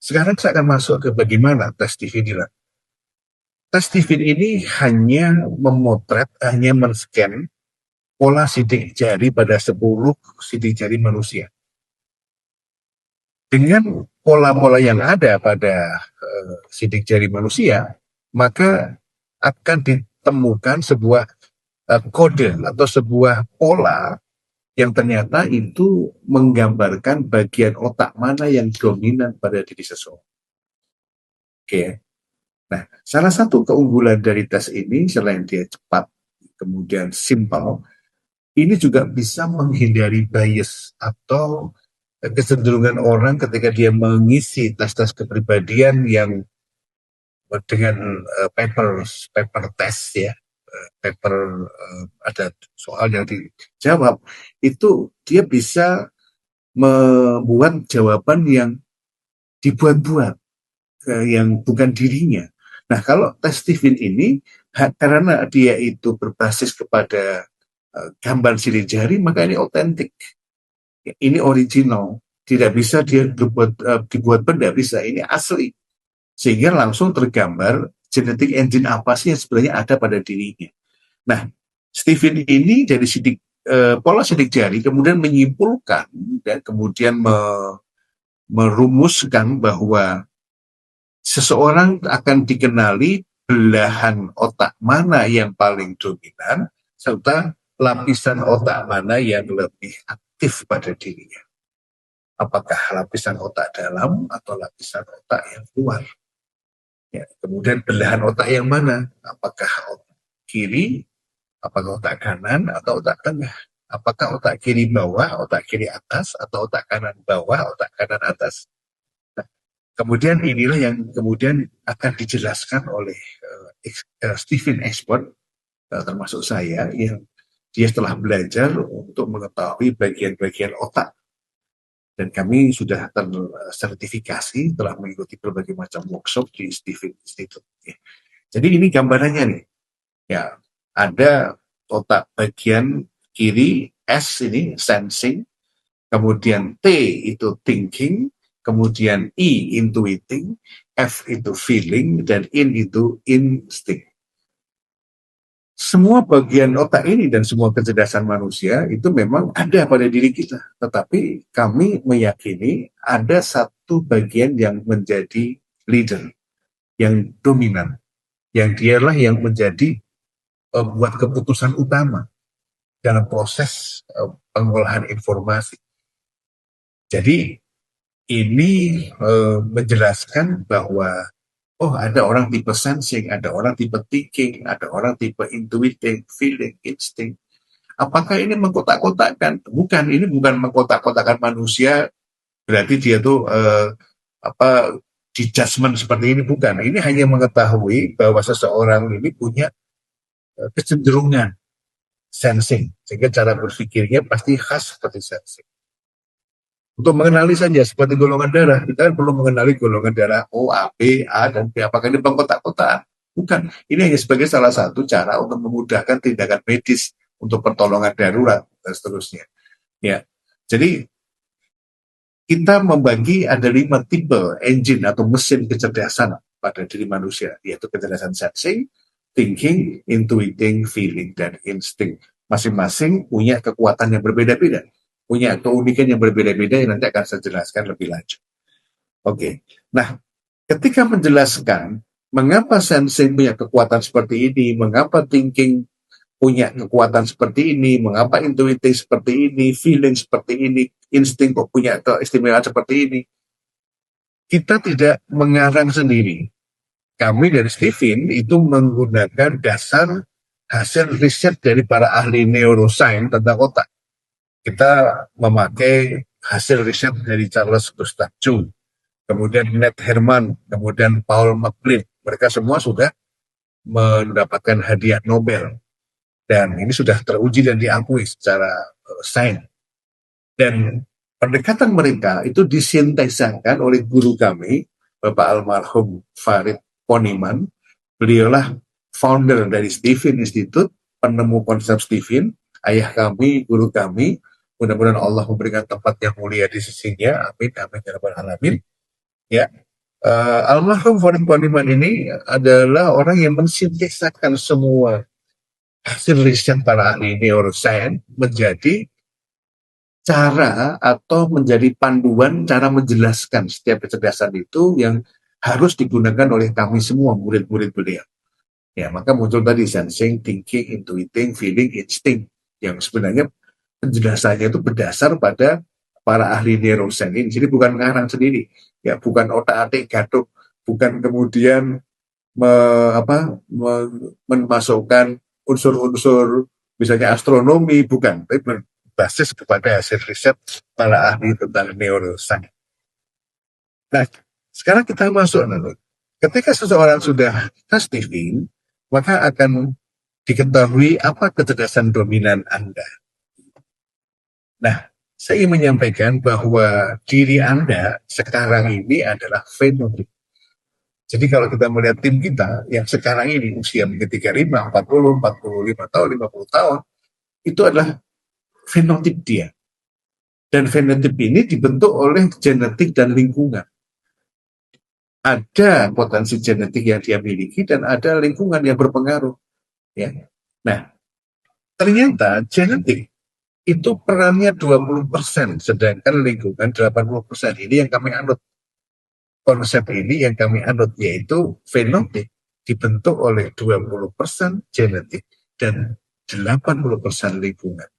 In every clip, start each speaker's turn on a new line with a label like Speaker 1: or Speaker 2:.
Speaker 1: Sekarang saya akan masuk ke bagaimana tes Stephen dilakukan. Tes Stephen ini hanya men-scan pola sidik jari pada 10 sidik jari manusia. Dengan pola-pola yang ada pada sidik jari manusia, maka akan ditemukan sebuah kode atau sebuah pola yang ternyata itu menggambarkan bagian otak mana yang dominan pada diri seseorang. Oke. Nah, salah satu keunggulan dari tes ini selain dia cepat, kemudian simple, ini juga bisa menghindari bias atau kecenderungan orang ketika dia mengisi tes-tes kepribadian yang dengan paper test ya, paper ada soal yang dijawab, itu dia bisa membuat jawaban yang dibuat-buat, yang bukan dirinya. Nah, kalau tes Stephen ini, karena dia itu berbasis kepada gambar sidik jari, maka ini otentik. Ini original. Tidak bisa dia dibuat benda, bisa. Ini asli. Sehingga langsung tergambar genetic engine apa sih yang sebenarnya ada pada dirinya. Nah, Stephen ini dari pola sidik jari kemudian menyimpulkan dan kemudian merumuskan bahwa seseorang akan dikenali belahan otak mana yang paling dominan serta lapisan otak mana yang lebih aktif pada dirinya. Apakah lapisan otak dalam atau lapisan otak yang luar? Ya, kemudian belahan otak yang mana? Apakah otak kiri, apakah otak kanan, atau otak tengah? Apakah otak kiri bawah, otak kiri atas, atau otak kanan bawah, otak kanan atas? Nah, kemudian inilah yang kemudian akan dijelaskan oleh Stephen Expert, termasuk saya, yang dia telah belajar untuk mengetahui bagian-bagian otak. Dan kami sudah tersertifikasi, telah mengikuti berbagai macam workshop di Stephen Institute. Jadi ini gambarannya nih. Ya, ada otak bagian kiri, S ini sensing, kemudian T itu thinking, kemudian I intuiting, F itu feeling, dan IN itu instinct. Semua bagian otak ini dan semua kecerdasan manusia itu memang ada pada diri kita. Tetapi kami meyakini ada satu bagian yang menjadi leader, yang dominan, yang dialah yang menjadi buat keputusan utama dalam proses pengolahan informasi. Jadi ini menjelaskan bahwa ada orang tipe sensing, ada orang tipe thinking, ada orang tipe intuiting, feeling, instinct. Apakah ini mengkotak-kotakkan? Bukan, ini bukan mengkotak-kotakkan manusia, berarti dia tuh di judgment seperti ini, bukan. Ini hanya mengetahui bahwa seseorang ini punya kecenderungan sensing, sehingga cara berpikirnya pasti khas seperti sensing. Untuk mengenali saja seperti golongan darah, kita perlu mengenali golongan darah O, A, B, A, dan B. Apakah ini pengkotak-kotakan? Bukan. Ini hanya sebagai salah satu cara untuk memudahkan tindakan medis untuk pertolongan darurat dan seterusnya. Ya, jadi kita membagi ada 5 tipe engine atau mesin kecerdasan pada diri manusia, yaitu kecerdasan sensing, thinking, intuiting, feeling, dan instinct. Masing-masing punya kekuatan yang berbeda-beda, punya keunikan yang berbeda-beda yang nanti akan saya jelaskan lebih lanjut. Oke, nah ketika menjelaskan mengapa sensing punya kekuatan seperti ini, mengapa thinking punya kekuatan seperti ini, mengapa intuitif seperti ini, feeling seperti ini, insting kok punya keistimewaan seperti ini, kita tidak mengarang sendiri. Kami dari Stephen itu menggunakan dasar hasil riset dari para ahli neuroscience tentang otak. Kita memakai hasil riset dari Charles Gustav Jung, kemudian Ned Herman, kemudian Paul MacLeod. Mereka semua sudah mendapatkan hadiah Nobel. Dan ini sudah teruji dan diakui secara sains. Dan pendekatan mereka itu disintesakan oleh guru kami, Bapak almarhum Farid Poniman. Beliaulah founder dari Stephen Institute, penemu konsep Stephen, ayah kami, guru kami. Mudah-mudahan Allah memberikan tempat yang mulia di sisinya. Amin, amin, ya rabbal alamin. Ya, Almarhum Von Poneman ini adalah orang yang mensintesakan semua hasil riset para ahli neuroscience menjadi cara atau menjadi panduan cara menjelaskan setiap kecerdasan itu yang harus digunakan oleh kami semua murid-murid beliau. Ya, maka muncul tadi sensing, thinking, intuiting, feeling, instinct yang sebenarnya penjelasannya itu berdasar pada para ahli neuroscience ini. Jadi bukan ngarang sendiri, ya bukan otak-atik gaduk, bukan kemudian memasukkan unsur-unsur misalnya astronomi, bukan, tapi berbasis kepada hasil riset para ahli tentang neuroscience. Nah, sekarang kita masuk lalu. Ketika seseorang sudah testing, maka akan diketahui apa kecerdasan dominan Anda. Nah, saya ingin menyampaikan bahwa diri Anda sekarang ini adalah fenotip. Jadi kalau kita melihat tim kita yang sekarang ini usia mungkin 35, 40, 45 tahun, 50 tahun, itu adalah fenotip dia. Dan fenotip ini dibentuk oleh genetik dan lingkungan. Ada potensi genetik yang dia miliki dan ada lingkungan yang berpengaruh. Ya. Nah, ternyata genetik itu perannya 20%, sedangkan lingkungan 80%. Ini yang kami anut. Konsep ini yang kami anut, yaitu fenotip dibentuk oleh 20% genetik dan 80% lingkungan.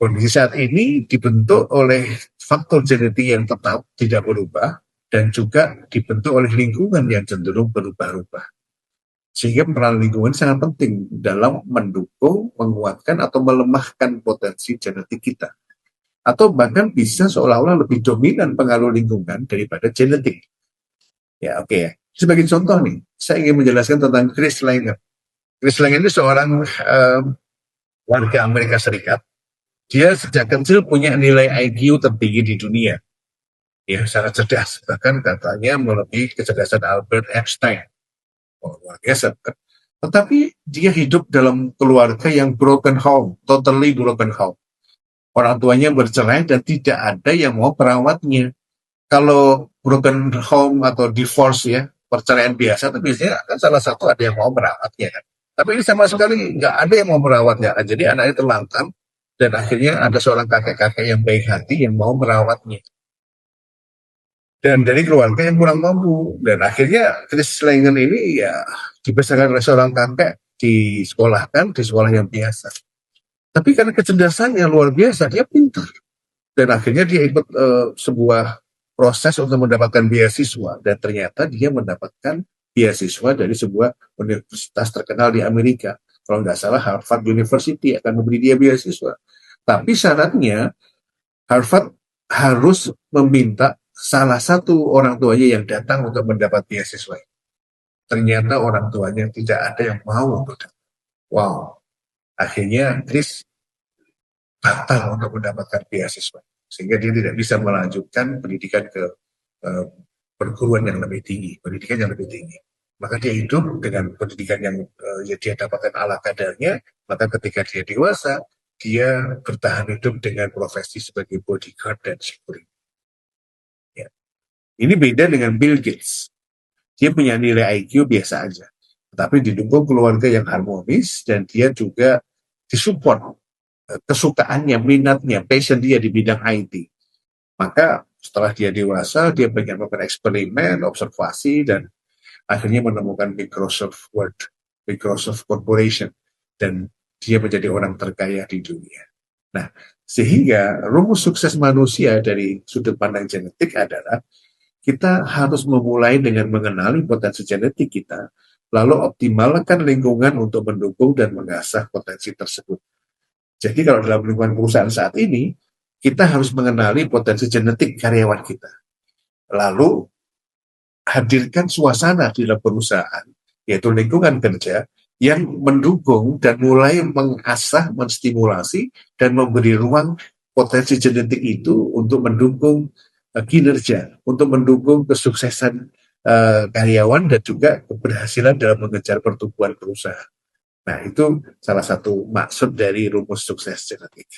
Speaker 1: Kondisi saat ini dibentuk oleh faktor genetik yang tetap tidak berubah dan juga dibentuk oleh lingkungan yang cenderung berubah-ubah. Sehingga peran lingkungan sangat penting dalam mendukung, menguatkan, atau melemahkan potensi genetik kita. Atau bahkan bisa seolah-olah lebih dominan pengaruh lingkungan daripada genetik. Ya, oke ya. Sebagai contoh nih, saya ingin menjelaskan tentang Chris Langer. Chris Langer ini seorang warga Amerika Serikat. Dia sejak kecil punya nilai IQ tertinggi di dunia. Ya, sangat cerdas. Bahkan katanya melebihi kecerdasan Albert Einstein. Oh, luar biasa. Tetapi dia hidup dalam keluarga yang broken home, totally broken home. Orang tuanya bercerai dan tidak ada yang mau merawatnya. Kalau broken home atau divorce ya, perceraian biasa itu biasanya kan salah satu ada yang mau merawatnya kan. Tapi ini sama sekali nggak ada yang mau merawatnya. Jadi anaknya terlantar dan akhirnya ada seorang kakek-kakek yang baik hati yang mau merawatnya. Dan dari keluarga yang kurang mampu. Dan akhirnya Chris Langer ini ya dibesarkan oleh seorang kakek, disekolahkan di sekolah yang biasa. Tapi karena kecerdasannya luar biasa, dia pintar. Dan akhirnya dia ikut sebuah proses untuk mendapatkan beasiswa. Dan ternyata dia mendapatkan beasiswa dari sebuah universitas terkenal di Amerika. Kalau nggak salah Harvard University akan memberi dia beasiswa. Tapi syaratnya Harvard harus meminta salah satu orang tuanya yang datang untuk mendapat beasiswa. Ternyata orang tuanya tidak ada yang mau untuk datang. Wow. Akhirnya Chris batal untuk mendapatkan beasiswa. Sehingga dia tidak bisa melanjutkan pendidikan ke perguruan yang lebih tinggi, pendidikan yang lebih tinggi. Maka dia hidup dengan pendidikan yang dia dapatkan ala kadarnya, maka ketika dia dewasa, dia bertahan hidup dengan profesi sebagai bodyguard dan security. Ya. Ini beda dengan Bill Gates. Dia punya nilai IQ biasa aja, tapi didukung keluarga yang harmonis dan dia juga disupport kesukaannya, minatnya, passion dia di bidang IT. Maka setelah dia dewasa, dia banyak melakukan eksperimen, observasi, dan akhirnya menemukan Microsoft Word, Microsoft Corporation, dan dia menjadi orang terkaya di dunia. Nah, sehingga rumus sukses manusia dari sudut pandang genetik adalah kita harus memulai dengan mengenali potensi genetik kita, lalu optimalkan lingkungan untuk mendukung dan mengasah potensi tersebut. Jadi kalau dalam lingkungan perusahaan saat ini, kita harus mengenali potensi genetik karyawan kita. Lalu hadirkan suasana di dalam perusahaan, yaitu lingkungan kerja, yang mendukung dan mulai mengasah, menstimulasi, dan memberi ruang potensi genetik itu untuk mendukung kinerja, untuk mendukung kesuksesan karyawan dan juga keberhasilan dalam mengejar pertumbuhan perusahaan. Nah, itu salah satu maksud dari rumus sukses genetik.